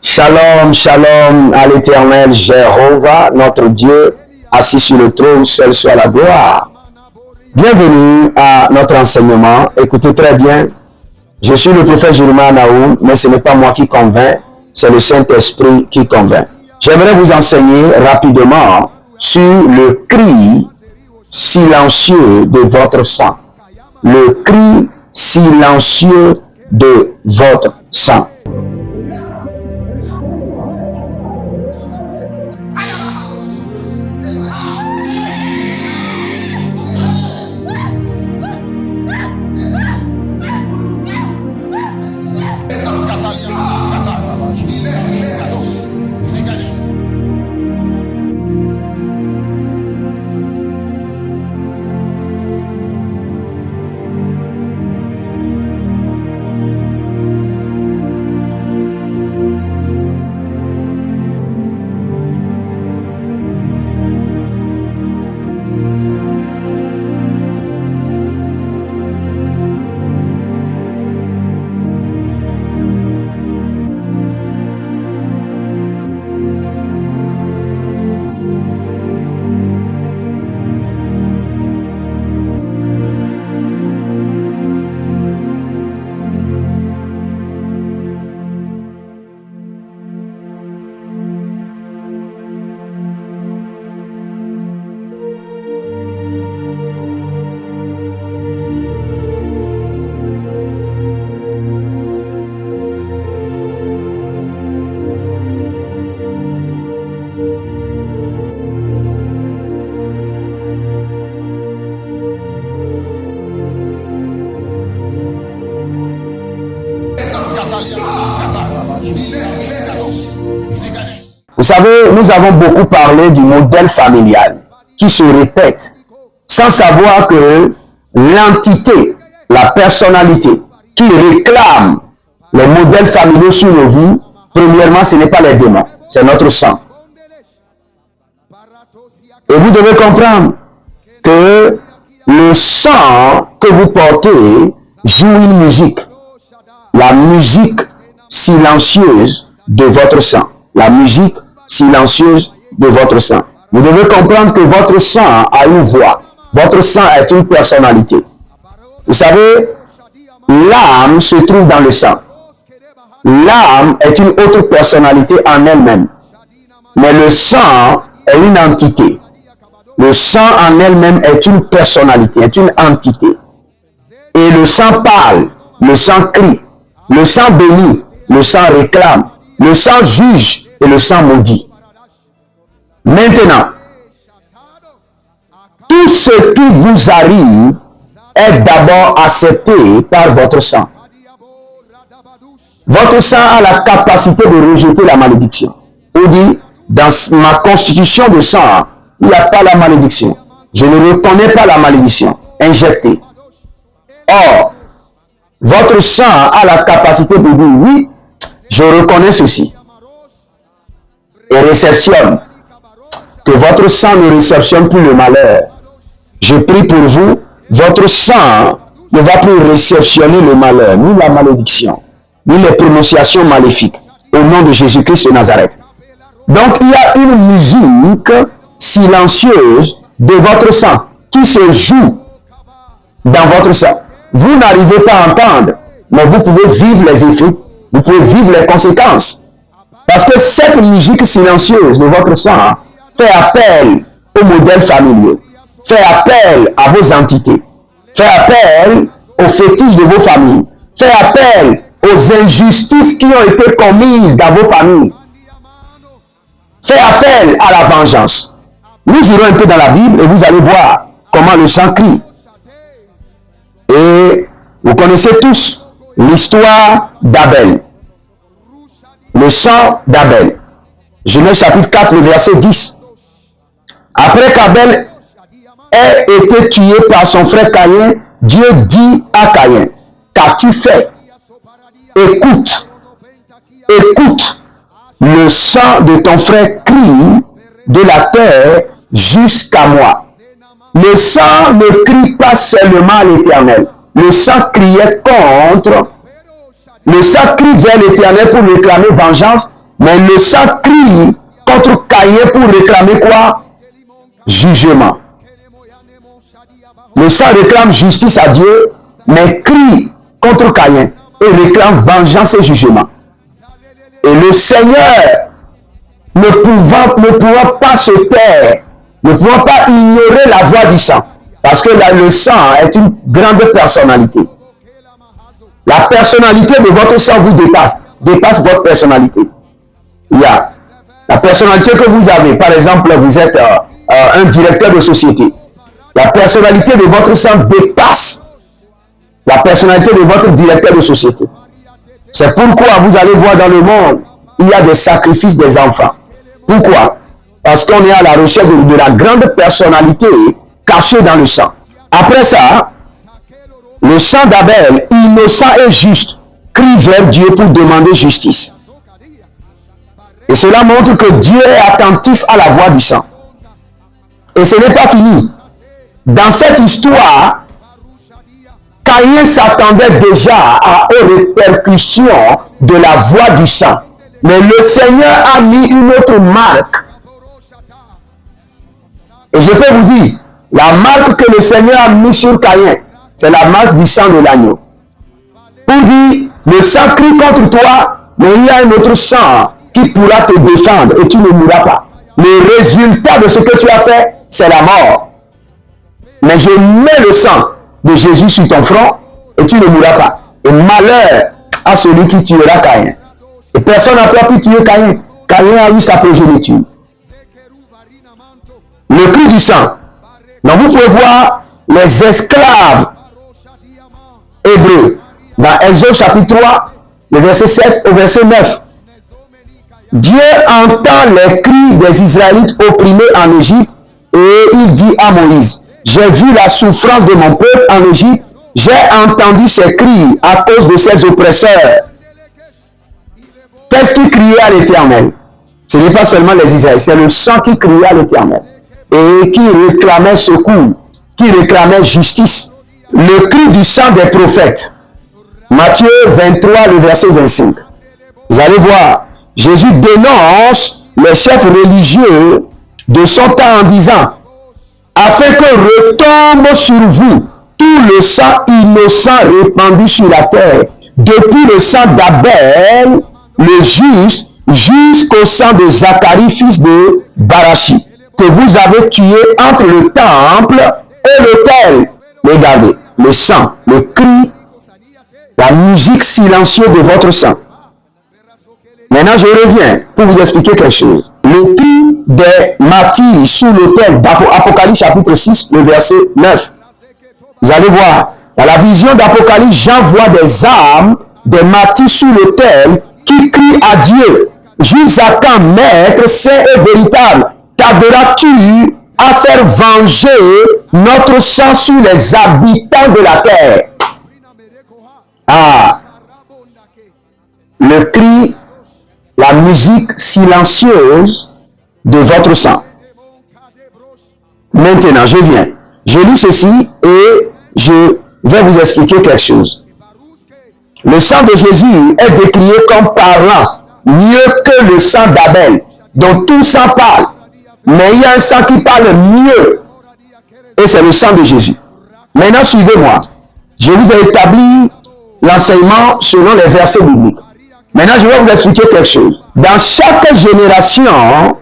Shalom, shalom à l'Éternel Jéhovah, notre Dieu, assis sur le trône, seul soit la gloire. Bienvenue à notre enseignement. Écoutez très bien. Je suis le prophète Jérémie Naoum, mais ce n'est pas moi qui convainc, c'est le Saint-Esprit qui convainc. J'aimerais vous enseigner rapidement sur le cri silencieux de votre sang. Le cri silencieux de votre sang. Vous savez, nous avons beaucoup parlé du modèle familial qui se répète sans savoir que l'entité, la personnalité qui réclame les modèles familiaux sur nos vies, premièrement, ce n'est pas les démons, c'est notre sang. Et vous devez comprendre que le sang que vous portez joue une musique, la musique silencieuse de votre sang, la musique silencieuse de votre sang. Vous devez comprendre que votre sang a une voix. Votre sang est une personnalité. Vous savez, l'âme se trouve dans le sang. L'âme est une autre personnalité en elle-même. Mais le sang est une entité. Le sang en elle-même est une personnalité, est une entité. Et le sang parle, le sang crie, le sang bénit, le sang réclame, le sang juge et le sang maudit. Maintenant, tout ce qui vous arrive est d'abord accepté par votre sang. Votre sang a la capacité de rejeter la malédiction. On dit, dans ma constitution de sang, il n'y a pas la malédiction. Je ne reconnais pas la malédiction injectée. Or, votre sang a la capacité de dire, oui, je reconnais ceci. Et réceptionne. Que votre sang ne réceptionne plus le malheur. Je prie pour vous, votre sang ne va plus réceptionner le malheur, ni la malédiction, ni les prononciations maléfiques, au nom de Jésus-Christ de Nazareth. Donc, il y a une musique silencieuse de votre sang qui se joue dans votre sang. Vous n'arrivez pas à entendre, mais vous pouvez vivre les effets, vous pouvez vivre les conséquences. Parce que cette musique silencieuse de votre sang fait appel aux modèles familiaux, fait appel à vos entités, fait appel aux fétiches de vos familles, fait appel aux injustices qui ont été commises dans vos familles, fait appel à la vengeance. Nous irons un peu dans la Bible et vous allez voir comment le sang crie. Et vous connaissez tous l'histoire d'Abel. Le sang d'Abel. Genèse chapitre 4, le verset 10. Après qu'Abel ait été tué par son frère Caïn, Dieu dit à Caïn, qu'as-tu fait? Écoute, écoute, le sang de ton frère crie de la terre jusqu'à moi. Le sang ne crie pas seulement à l'Éternel. Le sang criait contre. Le sang crie vers l'Éternel pour réclamer vengeance Mais le sang crie contre Caïn pour réclamer quoi? Jugement. Le sang réclame justice à Dieu, mais crie contre Caïn et réclame vengeance et jugement. Et le Seigneur, ne pouvant pas se taire, ne pouvant pas ignorer la voix du sang, parce que là, le sang est une grande personnalité. La personnalité de votre sang vous dépasse votre personnalité. Il y a la personnalité que vous avez. Par exemple, vous êtes un directeur de société. La personnalité de votre sang dépasse la personnalité de votre directeur de société. C'est pourquoi vous allez voir dans le monde, il y a des sacrifices des enfants. Pourquoi? Parce qu'on est à la recherche de la grande personnalité cachée dans le sang. Après ça, le sang d'Abel, innocent et juste, crie vers Dieu pour demander justice. Et cela montre que Dieu est attentif à la voix du sang. Et ce n'est pas fini. Dans cette histoire, Caïn s'attendait déjà aux répercussions de la voix du sang. Mais le Seigneur a mis une autre marque. Et je peux vous dire, la marque que le Seigneur a mise sur Caïn, c'est la marque du sang de l'agneau. Pour dire, le sang crie contre toi, mais il y a un autre sang qui pourra te défendre et tu ne mourras pas. Le résultat de ce que tu as fait, c'est la mort. Mais je mets le sang de Jésus sur ton front et tu ne mourras pas. Et malheur à celui qui tuera Caïn. Et personne n'a pas pu tuer Caïn. Caïn a eu sa progéniture. Le cri du sang. Donc vous pouvez voir les esclaves hébreux dans Exode chapitre 3, le verset 7 au verset 9. Dieu entend les cris des Israélites opprimés en Égypte et il dit à Moïse, j'ai vu la souffrance de mon peuple en Égypte, j'ai entendu ses cris à cause de ses oppresseurs. Qu'est-ce qui criait à l'Éternel? Ce n'est pas seulement les Israélites, c'est le sang qui criait à l'Éternel et qui réclamait secours, qui réclamait justice. Le cri du sang des prophètes. Matthieu 23, le verset 25. Vous allez voir, Jésus dénonce les chefs religieux de son temps en disant, afin que retombe sur vous tout le sang innocent répandu sur la terre, depuis le sang d'Abel, le juste, jusqu'au sang de Zacharie, fils de Barachi, que vous avez tué entre le temple et l'autel. Regardez, le sang, le cri, la musique silencieuse de votre sang. Maintenant, je reviens pour vous expliquer quelque chose. Le cri des martyrs sous l'autel d'Apocalypse chapitre 6, le verset 9. Vous allez voir, dans la vision d'Apocalypse, Jean voit des âmes, des martyrs sous l'autel qui crient à Dieu. Jusqu'à quand, Maître, saint et véritable, tarderas-tu à faire venger notre sang sur les habitants de la terre? Ah, le cri, la musique silencieuse de votre sang. Maintenant, je viens. Je lis ceci et je vais vous expliquer quelque chose. Le sang de Jésus est décrié comme parlant mieux que le sang d'Abel, dont tout sang parle. Mais il y a un sang qui parle mieux, et c'est le sang de Jésus. Maintenant, suivez-moi. Je vous ai établi l'enseignement selon les versets bibliques. Maintenant, je vais vous expliquer quelque chose. Dans chaque génération,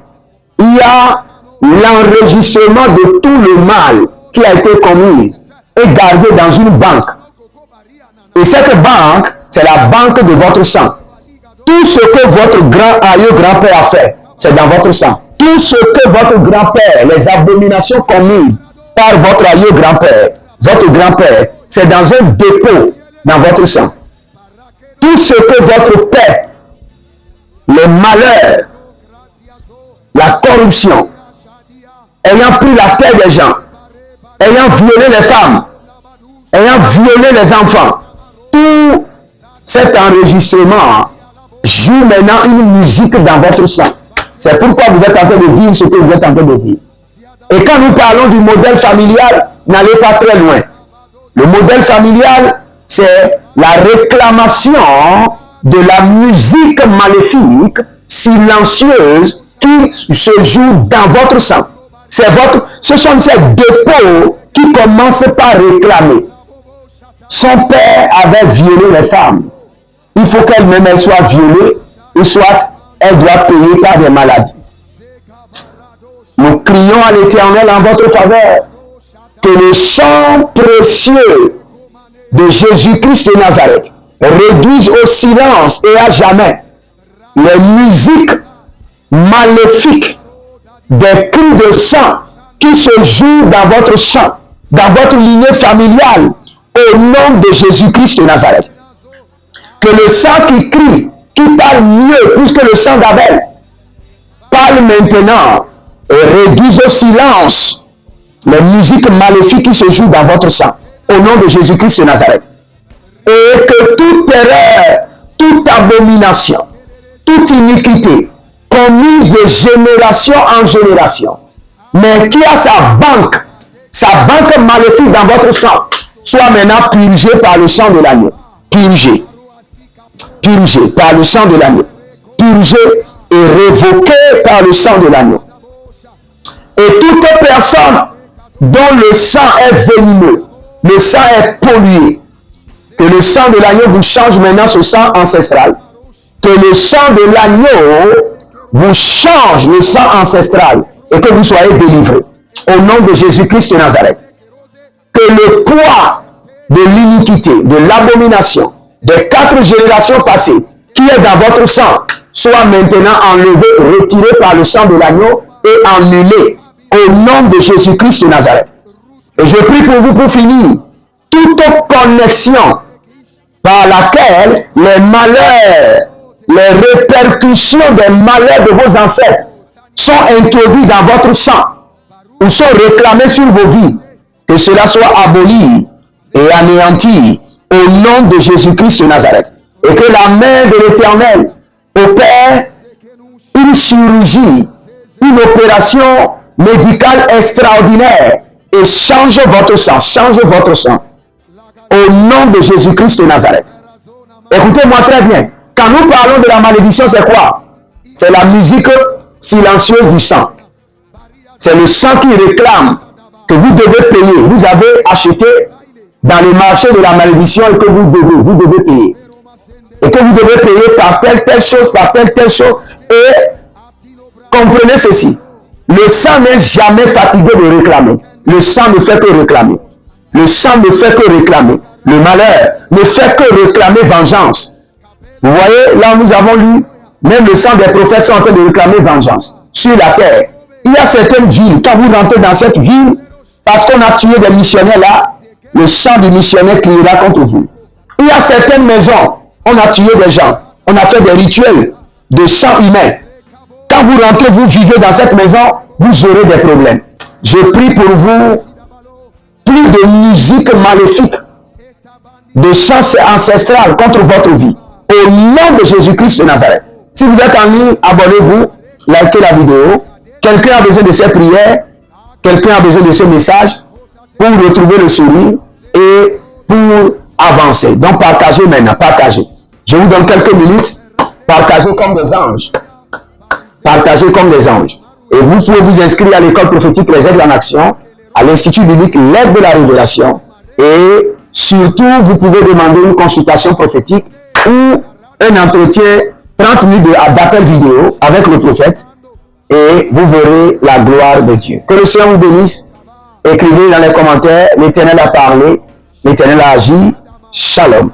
il y a l'enregistrement de tout le mal qui a été commis et gardé dans une banque. Et cette banque, c'est la banque de votre sang. Tout ce que votre grand-père a fait, c'est dans votre sang. Tout ce que votre grand-père, les abominations commises par votre grand-père, c'est dans un dépôt dans votre sang. Tout ce que votre père, les malheurs, la corruption, ayant pris la terre des gens, ayant violé les femmes, ayant violé les enfants, tout cet enregistrement joue maintenant une musique dans votre sang. C'est pourquoi vous êtes en train de vivre ce que vous êtes en train de vivre. Et quand nous parlons du modèle familial, n'allez pas très loin. Le modèle familial, c'est la réclamation de la musique maléfique silencieuse qui se joue dans votre sang. Ce sont ces dépôts qui commencent par réclamer. Son père avait violé les femmes. Il faut qu'elle-même elle soit violée, ou soit elle doit payer par des maladies. Nous crions à l'Éternel en votre faveur que le sang précieux de Jésus-Christ de Nazareth réduise au silence et à jamais les musiques maléfiques des cris de sang qui se jouent dans votre sang, dans votre lignée familiale, au nom de Jésus-Christ de Nazareth. Que le sang qui crie, qui parle mieux plus que le sang d'Abel, parle maintenant et réduise au silence les musiques maléfiques qui se jouent dans votre sang, au nom de Jésus-Christ de Nazareth. Et que toute erreur, toute abomination, toute iniquité commise de génération en génération, mais qui a sa banque maléfique dans votre sang, soit maintenant purgée par le sang de l'agneau. Purgée par le sang de l'agneau. Purgée et révoquée par le sang de l'agneau. Et toute personne dont le sang est venimeux, le sang est pollué, que le sang de l'agneau vous change maintenant ce sang ancestral. Que le sang de l'agneau vous change le sang ancestral et que vous soyez délivrés. Au nom de Jésus-Christ de Nazareth. Que le poids de l'iniquité, de l'abomination, des 4 générations passées, qui est dans votre sang, soit maintenant enlevé, retiré par le sang de l'agneau et annulé. Au nom de Jésus-Christ de Nazareth. Et je prie pour vous pour finir. Toute connexion par laquelle les malheurs, les répercussions des malheurs de vos ancêtres sont introduits dans votre sang ou sont réclamés sur vos vies, que cela soit aboli et anéanti au nom de Jésus-Christ de Nazareth. Et que la main de l'Éternel opère une chirurgie, une opération médicale extraordinaire et change votre sang au nom de Jésus-Christ de Nazareth. Écoutez-moi très bien. Quand nous parlons de la malédiction, c'est quoi? C'est la musique silencieuse du sang. C'est le sang qui réclame que vous devez payer. Vous avez acheté dans le marché de la malédiction et que vous devez payer. Et que vous devez payer par telle chose, par telle chose. Et comprenez ceci. Le sang n'est jamais fatigué de réclamer. Le sang ne fait que réclamer. Le sang ne fait que réclamer. Le malheur ne fait que réclamer vengeance. Vous voyez, là nous avons lu, même le sang des prophètes sont en train de réclamer vengeance sur la terre. Il y a certaines villes, quand vous rentrez dans cette ville, parce qu'on a tué des missionnaires là, le sang du missionnaire criera contre vous. Il y a certaines maisons, on a tué des gens, on a fait des rituels de sang humain. Quand vous rentrez, vous vivez dans cette maison, vous aurez des problèmes. Je prie pour vous, plus de musique maléfique, de sang ancestral contre votre vie. Au nom de Jésus-Christ de Nazareth. Si vous êtes en ligne, abonnez-vous, likez la vidéo. Quelqu'un a besoin de ces prières, quelqu'un a besoin de ce message pour retrouver le sourire et pour avancer. Donc partagez maintenant, partagez. Je vous donne quelques minutes, partagez comme des anges. Partagez comme des anges. Et vous pouvez vous inscrire à l'école prophétique Les Aigles en Action, à l'Institut biblique L'Aide de la Révélation. Et surtout, vous pouvez demander une consultation prophétique ou un entretien 30 minutes d'appel vidéo avec le prophète. Et vous verrez la gloire de Dieu. Que le Seigneur vous bénisse. Écrivez dans les commentaires, l'Éternel a parlé, l'Éternel a agi. Shalom.